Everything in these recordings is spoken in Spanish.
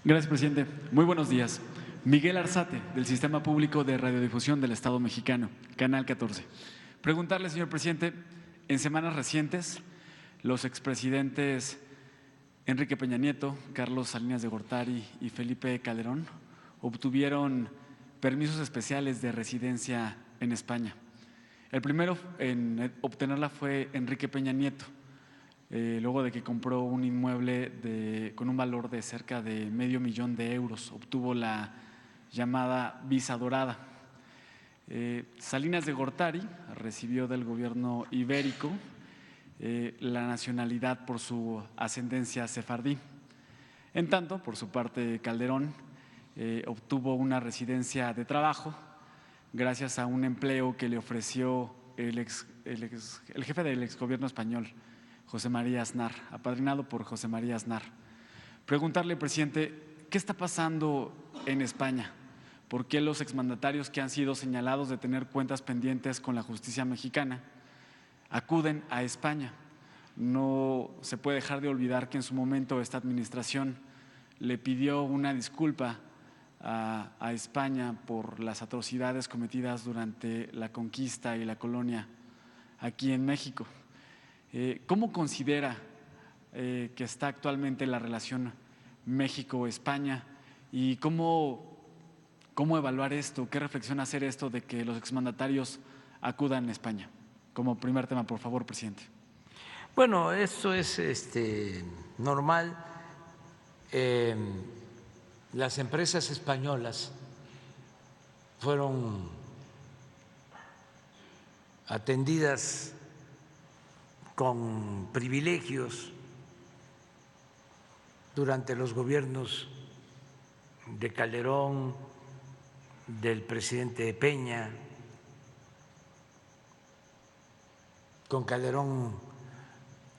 Gracias, presidente. Muy buenos días. Miguel Arzate, del Sistema Público de Radiodifusión del Estado Mexicano, Canal 14. Preguntarle, señor presidente, en semanas recientes, los expresidentes Enrique Peña Nieto, Carlos Salinas de Gortari y Felipe Calderón obtuvieron permisos especiales de residencia en España. El primero en obtenerla fue Enrique Peña Nieto, luego de que compró un inmueble con un valor de cerca de $500,000, obtuvo la llamada visa dorada. Salinas de Gortari recibió del gobierno ibérico la nacionalidad por su ascendencia sefardí. En tanto, por su parte, Calderón obtuvo una residencia de trabajo gracias a un empleo que le ofreció el jefe del exgobierno español, José María Aznar, apadrinado por José María Aznar. Preguntarle, presidente, ¿qué está pasando en España? ¿Por qué los exmandatarios que han sido señalados de tener cuentas pendientes con la justicia mexicana acuden a España? No se puede dejar de olvidar que en su momento esta administración le pidió una disculpa a España por las atrocidades cometidas durante la conquista y la colonia aquí en México. ¿Cómo considera que está actualmente la relación México-España y cómo evaluar esto, qué reflexión hacer esto de que los exmandatarios acudan a España? Como primer tema, por favor, presidente. Bueno, eso es normal. Las empresas españolas fueron atendidas con privilegios durante los gobiernos de Calderón, del presidente Peña. Con Calderón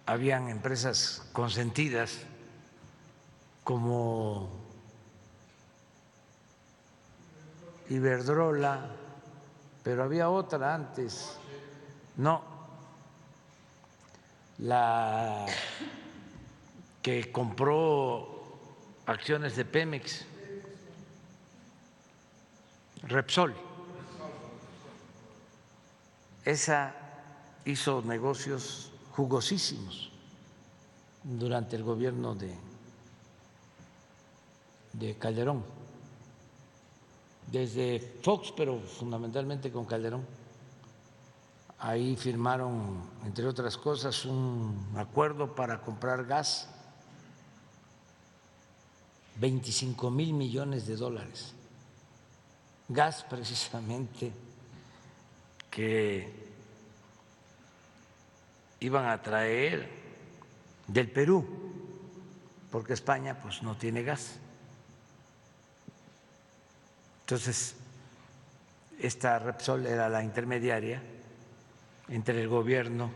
habían empresas consentidas como Iberdrola, pero había otra antes, no, la que compró acciones de Pemex, Repsol. Esa hizo negocios jugosísimos durante el gobierno de Calderón, desde Fox, pero fundamentalmente con Calderón. Ahí firmaron, entre otras cosas, un acuerdo para comprar gas, $25,000 millones, gas precisamente que iban a traer del Perú, porque España pues no tiene gas. Entonces, esta Repsol era la intermediaria entre el gobierno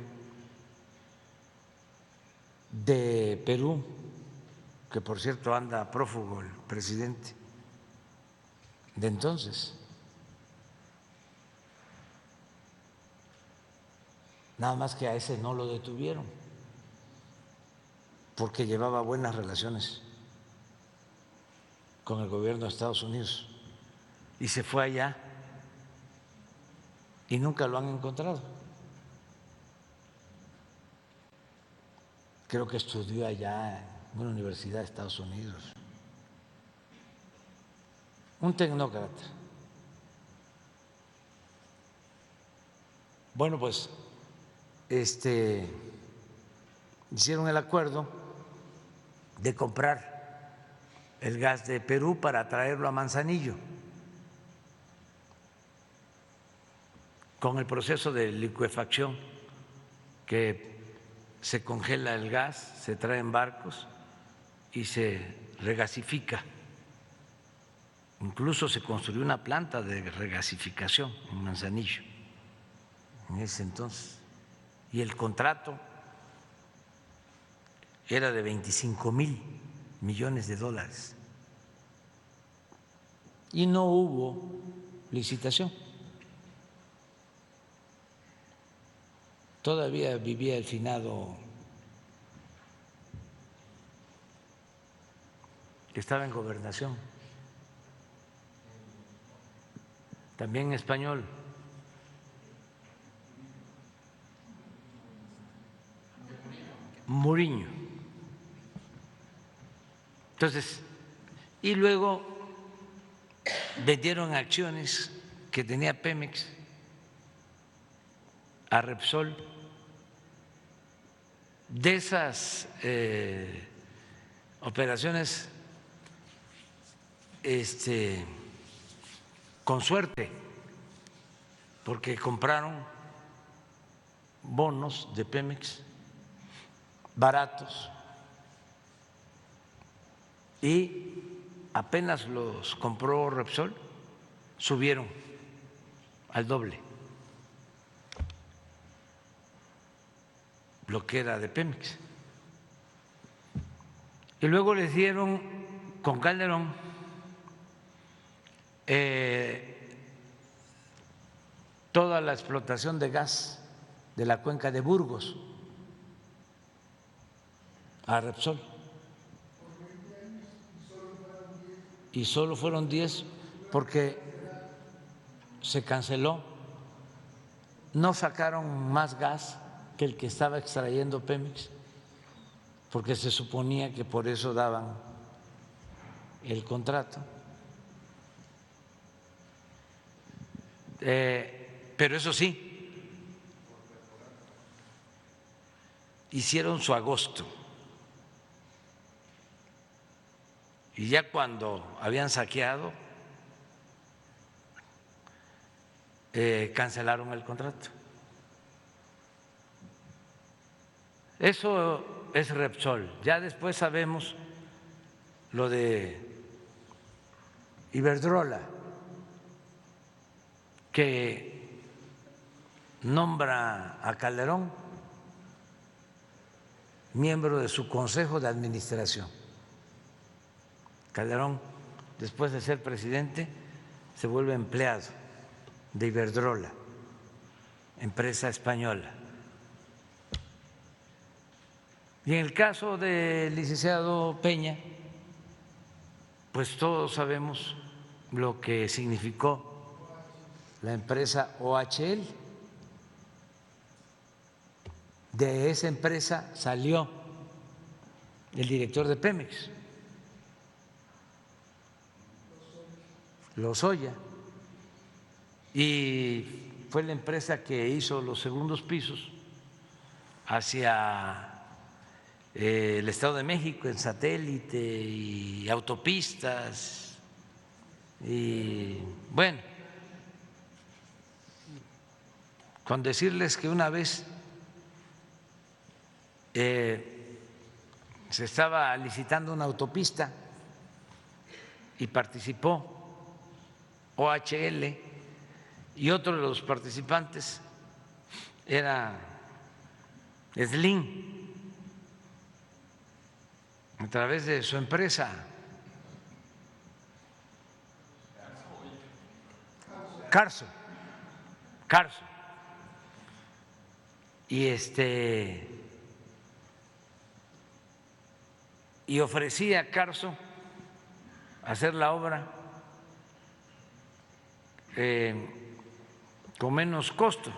de Perú, que por cierto anda prófugo el presidente de entonces, nada más que a ese no lo detuvieron, porque llevaba buenas relaciones con el gobierno de Estados Unidos y se fue allá y nunca lo han encontrado. Creo que estudió allá en una universidad de Estados Unidos. Un tecnócrata. Bueno, pues hicieron el acuerdo de comprar el gas de Perú para traerlo a Manzanillo. Con el proceso de licuefacción, que se congela el gas, se trae en barcos y se regasifica. Incluso se construyó una planta de regasificación en Manzanillo en ese entonces. Y el contrato era de $25,000 millones. Y no hubo licitación. Todavía vivía el finado que estaba en Gobernación, también español. Muriño. Entonces, y luego vendieron acciones que tenía Pemex a Repsol. De esas operaciones, con suerte, porque compraron bonos de Pemex baratos y apenas los compró Repsol, subieron al doble lo que era de Pemex. Y luego les dieron con Calderón toda la explotación de gas de la cuenca de Burgos a Repsol. Y solo fueron 10 porque se canceló, no sacaron más gas que el que estaba extrayendo Pemex, porque se suponía que por eso daban el contrato. Pero eso sí, hicieron su agosto. Y ya cuando habían saqueado, cancelaron el contrato. Eso es Repsol. Ya después sabemos lo de Iberdrola, que nombra a Calderón miembro de su consejo de administración. Calderón, después de ser presidente, se vuelve empleado de Iberdrola, empresa española. Y en el caso del licenciado Peña, pues todos sabemos lo que significó la empresa OHL. De esa empresa salió el director de Pemex, Lozoya, y fue la empresa que hizo los segundos pisos hacia el Estado de México en satélite y autopistas. Y bueno, con decirles que una vez se estaba licitando una autopista y participó OHL, y otro de los participantes era Slim, a través de su empresa Carso, y ofrecía a Carso hacer la obra con menos costo.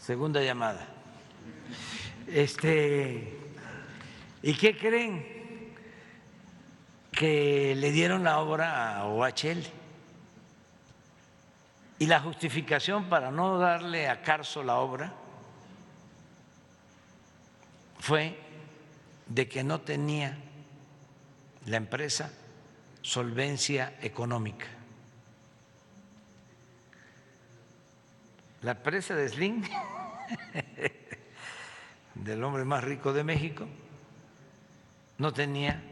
Segunda llamada. ¿Y qué creen? Que le dieron la obra a OHL. Y la justificación para no darle a Carso la obra fue de que no tenía la empresa solvencia económica. La empresa de Slim, del hombre más rico de México, no tenía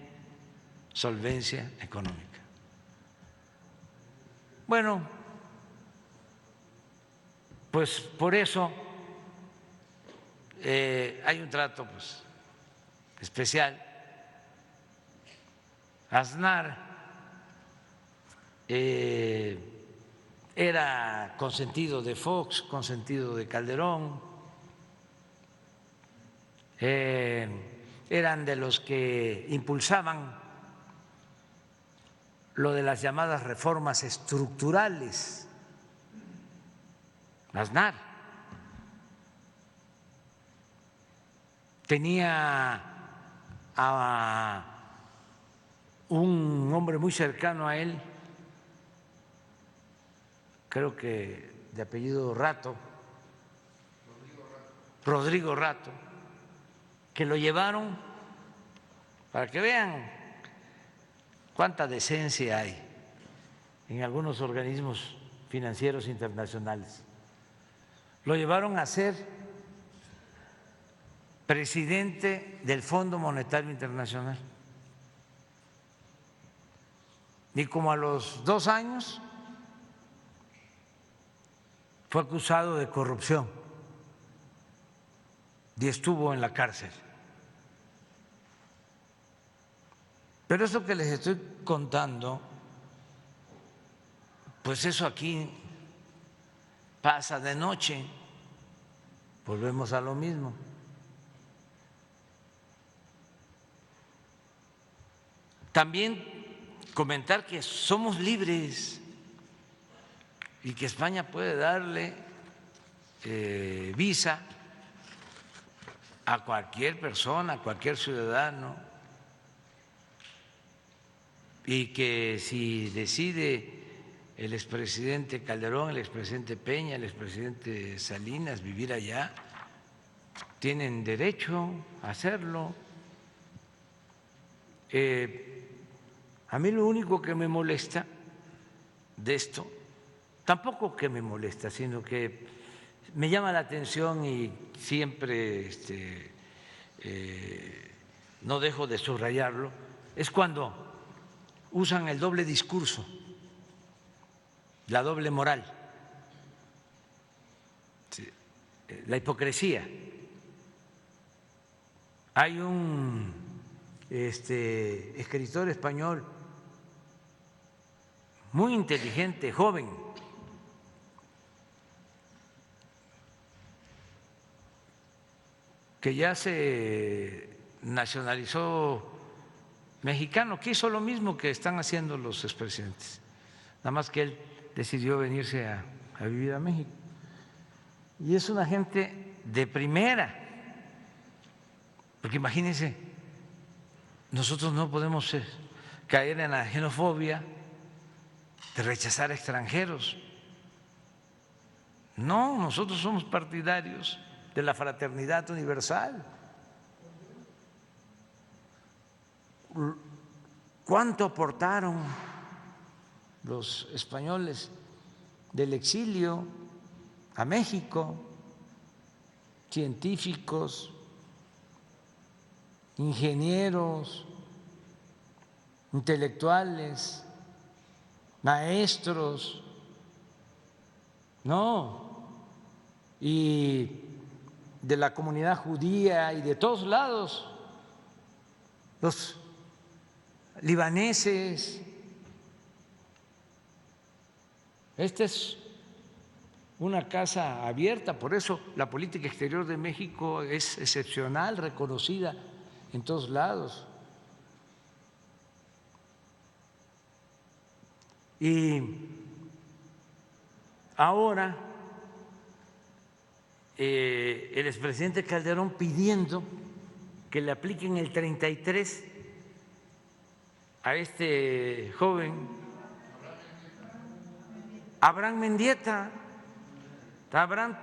solvencia económica. Bueno, pues por eso hay un trato pues especial. Aznar era consentido de Fox, consentido de Calderón, eran de los que impulsaban lo de las llamadas reformas estructurales, Aznar. Tenía a un hombre muy cercano a él, creo que de apellido Rato, Rodrigo Rato, que lo llevaron, para que vean cuánta decencia hay en algunos organismos financieros internacionales. Lo llevaron a ser presidente del Fondo Monetario Internacional. Y como a los 2 años fue acusado de corrupción y estuvo en la cárcel. Pero eso que les estoy contando, pues eso aquí pasa de noche, volvemos a lo mismo. También comentar que somos libres y que España puede darle visa a cualquier persona, a cualquier ciudadano, y que si decide el expresidente Calderón, el expresidente Peña, el expresidente Salinas vivir allá, tienen derecho a hacerlo. A mí lo único que me molesta de esto, tampoco que me molesta, sino que me llama la atención y siempre no dejo de subrayarlo, es cuando usan el doble discurso, la doble moral, la hipocresía. Hay un escritor español muy inteligente, joven, que ya se nacionalizó mexicano, que hizo lo mismo que están haciendo los expresidentes, nada más que él decidió venirse a vivir a México. Y es una gente de primera, porque imagínense, nosotros no podemos caer en la xenofobia de rechazar a extranjeros. No, nosotros somos partidarios de la fraternidad universal. ¿Cuánto aportaron los españoles del exilio a México? Científicos, ingenieros, intelectuales, maestros, no, y de la comunidad judía y de todos lados, los libaneses. Esta es una casa abierta, por eso la política exterior de México es excepcional, reconocida en todos lados. Y ahora el expresidente Calderón pidiendo que le apliquen el 33 a este joven Abraham Mendieta. Abraham,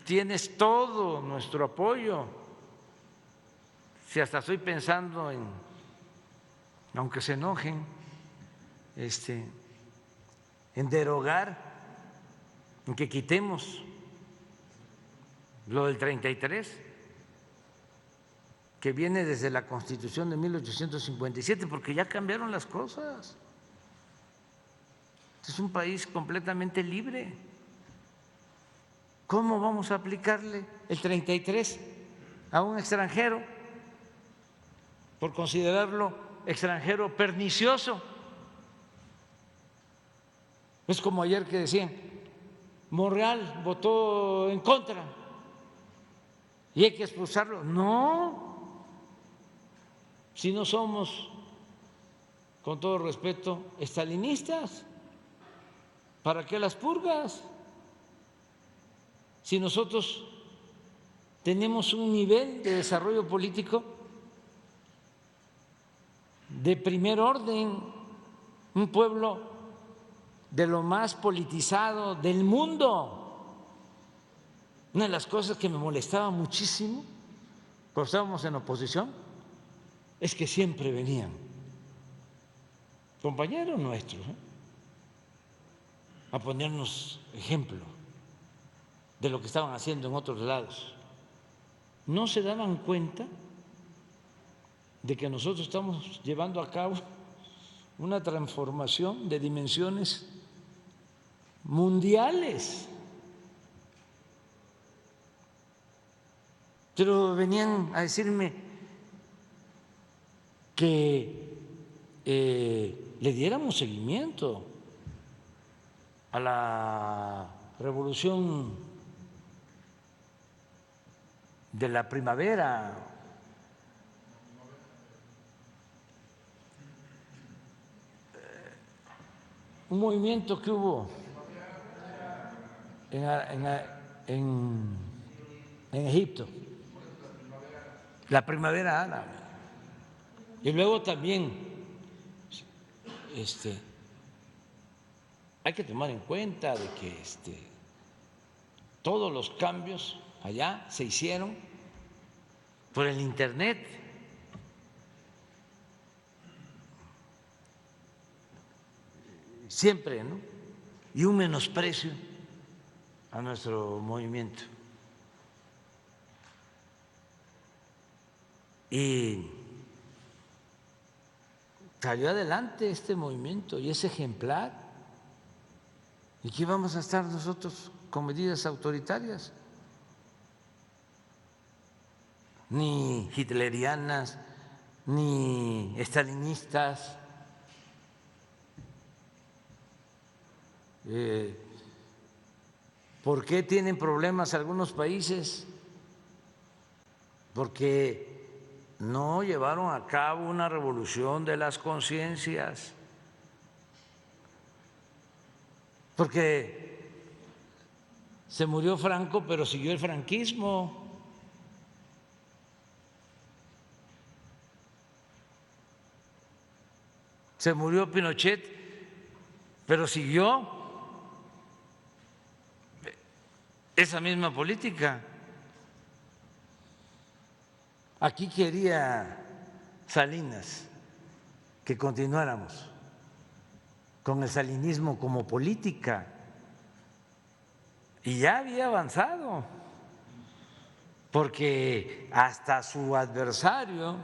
tienes todo nuestro apoyo. Si hasta estoy pensando en, aunque se enojen, en derogar, en que quitemos lo del 33, que viene desde la Constitución de 1857, porque ya cambiaron las cosas. Es un país completamente libre. ¿Cómo vamos a aplicarle el 33 a un extranjero por considerarlo extranjero pernicioso? Es como ayer que decían, Monreal votó en contra y hay que expulsarlo. No, si no somos, con todo respeto, estalinistas, ¿para qué las purgas? Si nosotros tenemos un nivel de desarrollo político de primer orden, un pueblo de lo más politizado del mundo. Una de las cosas que me molestaba muchísimo cuando estábamos en oposición es que siempre venían compañeros nuestros a ponernos ejemplo de lo que estaban haciendo en otros lados. No se daban cuenta de que nosotros estamos llevando a cabo una transformación de dimensiones mundiales. Pero venían a decirme que le diéramos seguimiento a la revolución de la primavera, un movimiento que hubo en Egipto, la primavera árabe. Y luego también hay que tomar en cuenta de que todos los cambios allá se hicieron por el Internet. Siempre, ¿no? Y un menosprecio a nuestro movimiento. Y salió adelante este movimiento y es ejemplar. ¿Y qué vamos a estar nosotros con medidas autoritarias? Ni hitlerianas, ni estalinistas. ¿Por qué tienen problemas algunos países? Porque no llevaron a cabo una revolución de las conciencias, porque se murió Franco, pero siguió el franquismo. Se murió Pinochet, pero siguió esa misma política. Aquí quería Salinas que continuáramos con el salinismo como política y ya había avanzado, porque hasta su adversario,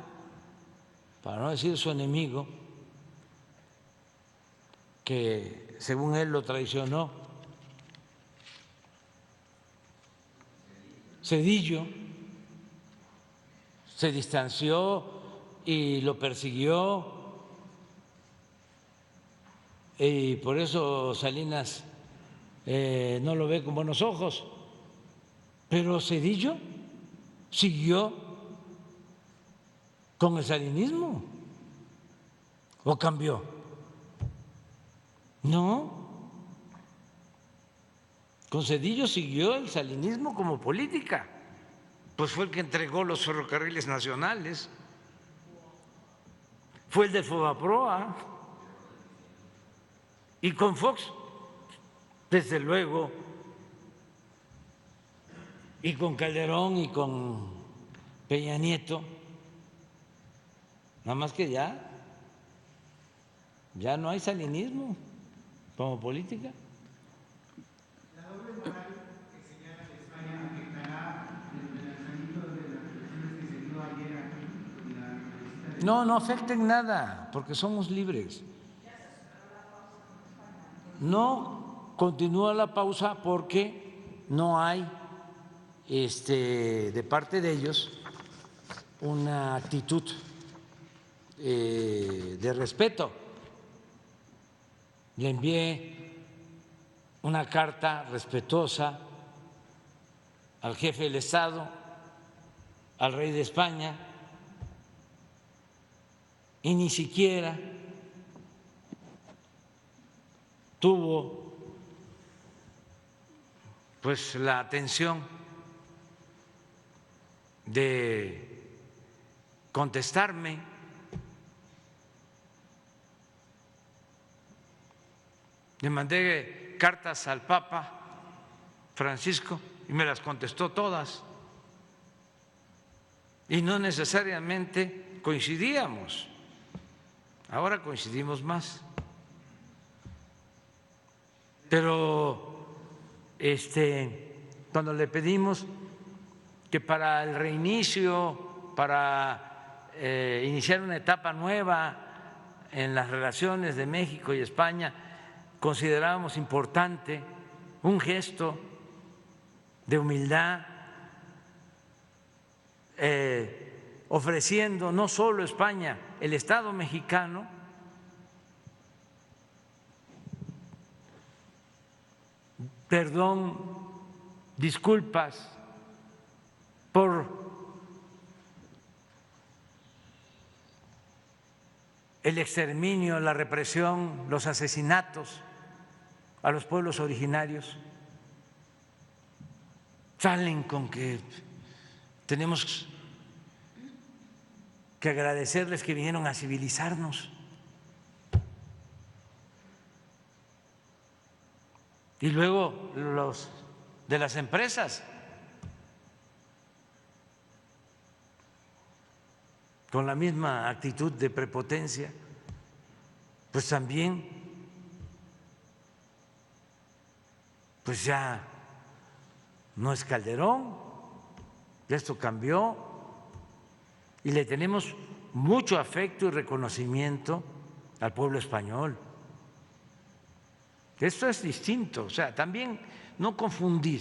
para no decir su enemigo, que según él lo traicionó, Zedillo, se distanció y lo persiguió, y por eso Salinas no lo ve con buenos ojos, pero Zedillo siguió con el salinismo o cambió. No, con Zedillo siguió el salinismo como política, pues fue el que entregó los ferrocarriles nacionales, fue el de Fobaproa, y con Fox, desde luego, y con Calderón y con Peña Nieto, nada más que ya no hay salinismo como política. No, no afecta en nada, porque somos libres. No continúa la pausa porque no hay de parte de ellos una actitud de respeto. Le envié una carta respetuosa al jefe del Estado al rey de España y ni siquiera tuvo pues la atención de contestarme. Le mandé cartas al Papa Francisco y me las contestó todas. Y no necesariamente coincidíamos. Ahora coincidimos más. Pero cuando le pedimos que para el reinicio, para iniciar una etapa nueva en las relaciones de México y España, considerábamos importante un gesto de humildad, ofreciendo no solo España, el Estado mexicano perdón, disculpas por el exterminio, la represión, los asesinatos a los pueblos originarios. Salen con que tenemos que agradecerles que vinieron a civilizarnos. Y luego los de las empresas, con la misma actitud de prepotencia, pues también pues ya no es Calderón, ya esto cambió y le tenemos mucho afecto y reconocimiento al pueblo español. Esto es distinto, o sea, también no confundir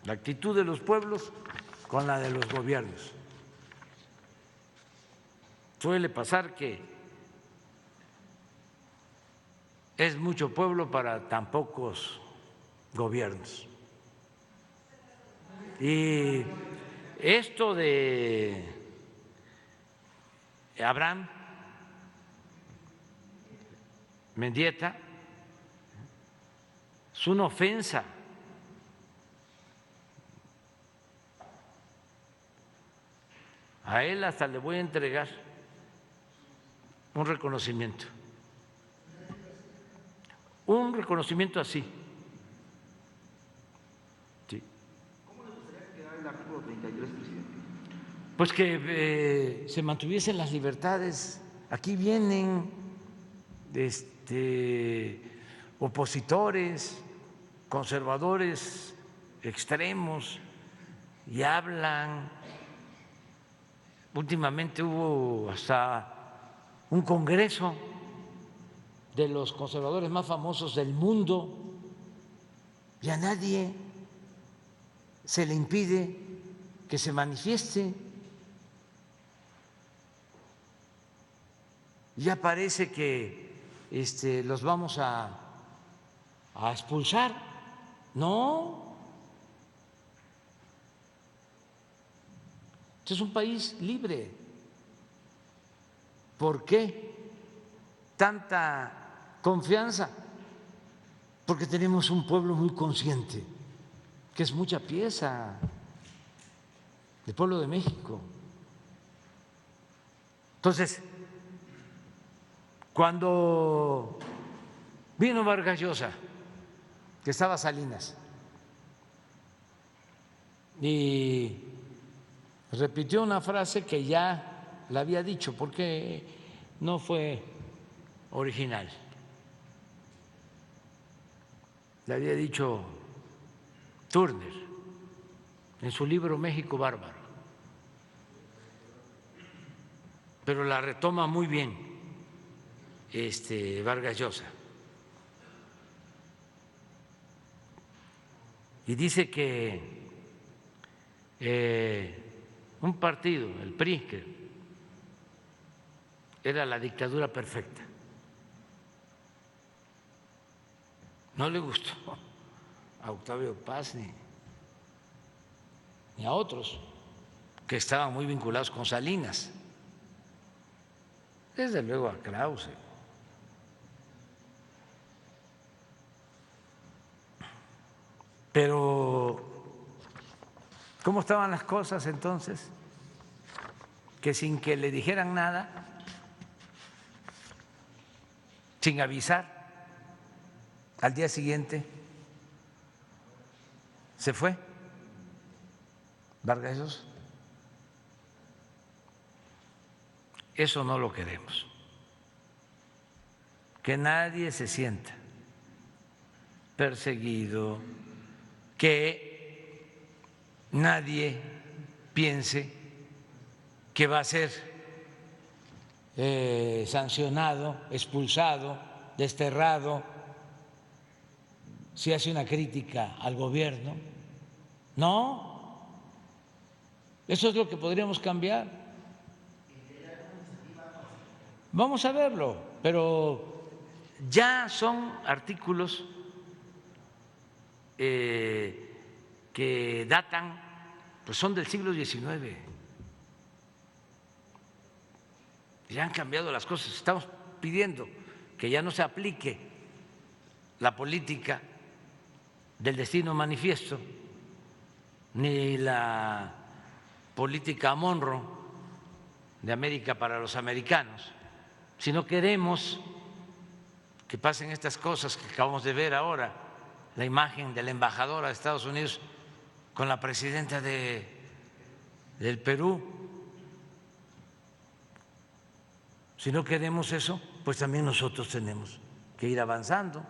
la actitud de los pueblos con la de los gobiernos. Suele pasar que es mucho pueblo para tan pocos gobiernos. Y esto de Abraham Mendieta es una ofensa. A él hasta le voy a entregar un reconocimiento así. Sí. ¿Cómo le gustaría que quedara el artículo 33, presidente? Pues que se mantuviesen las libertades. Aquí vienen opositores, conservadores extremos y hablan. Últimamente hubo hasta un congreso de los conservadores más famosos del mundo y a nadie se le impide que se manifieste. Ya parece que los vamos a expulsar. No. Este es un país libre. ¿Por qué tanta confianza? Porque tenemos un pueblo muy consciente, que es mucha pieza del pueblo de México. Entonces, cuando vino Vargas Llosa, que estaba Salinas, y repitió una frase que ya la había dicho, porque no fue original. La había dicho Turner en su libro México Bárbaro, pero la retoma muy bien Vargas Llosa. Y dice que un partido, el PRI, que era la dictadura perfecta. No le gustó a Octavio Paz ni a otros, que estaban muy vinculados con Salinas, desde luego a Krause. Pero, ¿cómo estaban las cosas entonces? Que sin que le dijeran nada, sin avisar, al día siguiente se fue Vargas Llosa. Eso no lo queremos. Que nadie se sienta perseguido, que nadie piense que va a ser sancionado, expulsado, desterrado si hace una crítica al gobierno. No, eso es lo que podríamos cambiar. Vamos a verlo, pero ya son artículos que datan, pues son del siglo XIX. Ya han cambiado las cosas. Estamos pidiendo que ya no se aplique la política del destino manifiesto ni la política Monroe de América para los americanos, sino queremos que pasen estas cosas que acabamos de ver ahora, la imagen de la embajadora de Estados Unidos con la presidenta del Perú. Si no queremos eso, pues también nosotros tenemos que ir avanzando,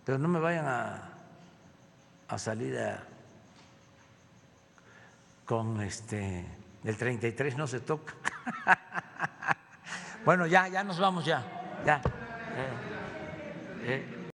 pero no me vayan a salir con el 33 no se toca. Bueno, ya nos vamos ya.